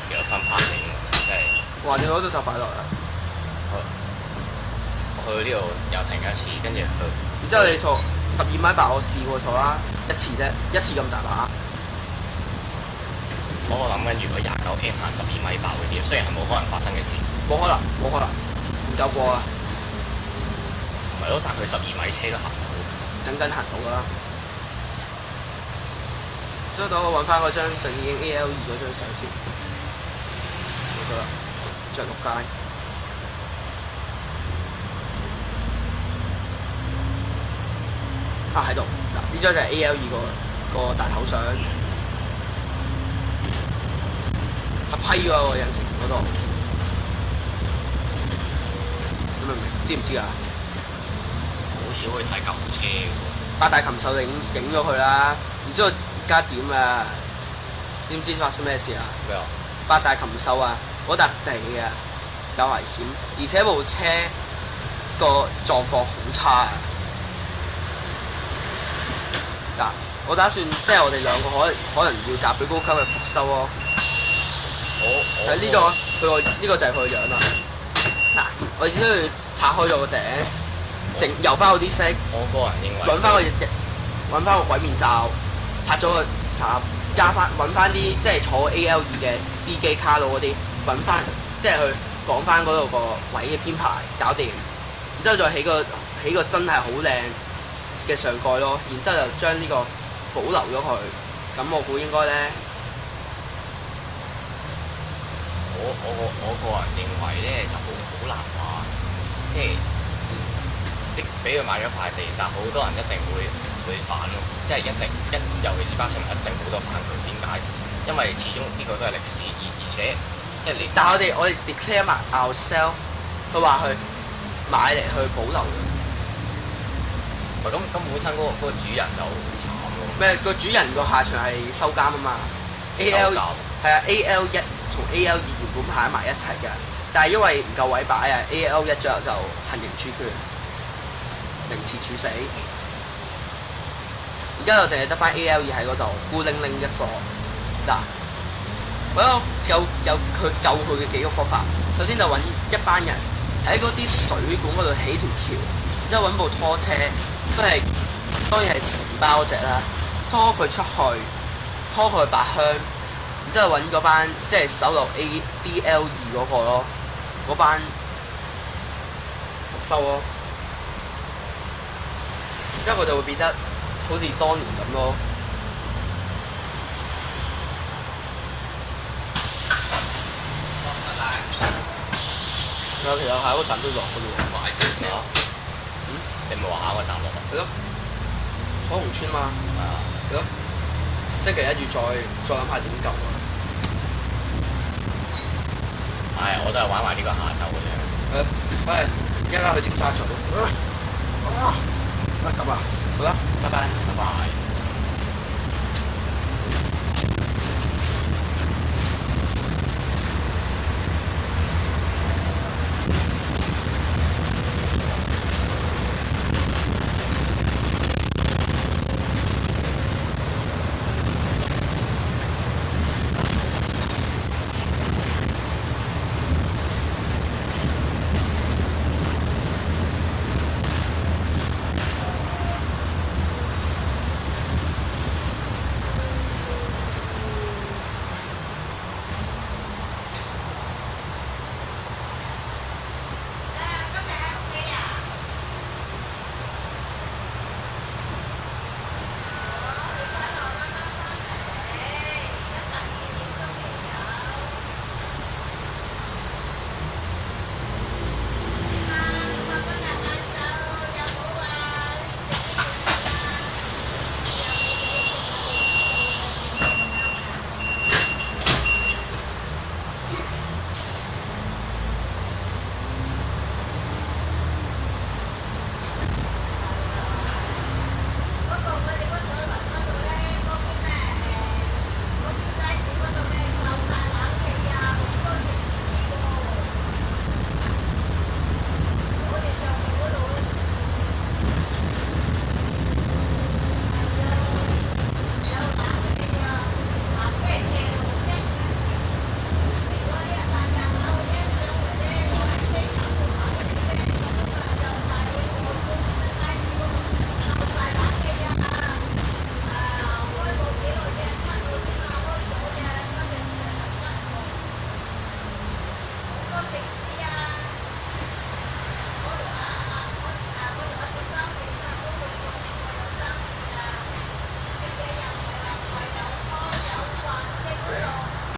時有分拍景，即係哇！你嗰度就快樂啦。我去到呢度又停一次，跟住去。然之後你坐12米8，我試過坐啦，一次啫，一次咁大把。我諗緊，如果29M 行12米8嗰啲，雖然係冇可能發生嘅事，冇可能，冇可能，唔夠過啊！唔係咯，但係佢12米車都行唔到。緊行到㗎啦。所以等我揾翻嗰張上映 AL2嗰張相先。冇咗啦，着陸街。啊喺度，嗱呢張就係 AL2個大頭相。合批喎個引擎嗰度，你明唔明？知唔知啊？好少去睇舊車嘅喎。八大禽獸影咗佢啦，然之後而家點啊？知唔知發生咩事啊？咩啊？八大禽獸啊，嗰笪地啊有危險，而且部車個狀況好差啊！嗱，我打算即係我哋兩個可能要夾最高級嘅復修咯。喺呢度，呢個就係佢個樣啦。嗱，我只需要拆開咗個頂，油翻好啲色。我個人認為揾翻個鬼面罩，拆咗個插，揾翻啲即係坐 AL2嘅司機卡佬嗰啲，揾翻即係去講翻嗰度個位嘅編排，搞掂。然之後再起個真係好靚嘅上蓋咯，然之後就將呢個保留咗佢。咁我估應該咧。我個人認為咧就好難話，即係俾佢買咗塊地，但好多人一定會反咯，即係尤其是巴士民一定好多反佢。點解？因為始終呢個都係歷史，而且即係你。但係我哋 declare 埋 ourselves， 佢話佢買嚟去保留嘅。咁本身嗰個主人就好慘咯。咩？個主人個下場係收監啊嘛。AL 係啊 ，AL1同 AL2原本排埋一齊嘅，但係因為唔夠位擺啊 ，AL1最後就行刑處決，凌遲處死。而家就淨係得翻 AL2喺嗰度，孤零零一個。嗱，我有佢救佢嘅幾個方法。首先就揾一班人喺嗰啲水管嗰度起條橋，然之後揾部拖車，當然係承包隻啦，拖佢出去，拖佢去八鄉。然之後揾嗰班即係手留 ADL2嗰個咯，嗰班復修咯，然之後佢就會變得好似當年咁咯。其實下一個站都落嘅咯喎。買車啊？你唔係話下一個站落啊？係咯，彩虹村嘛。係啊。係咯。星期1月再諗下點救啊！係，我都係玩埋呢個下晝嘅啫。一陣間去尖沙咀。咁啊，好啦，拜拜。拜拜。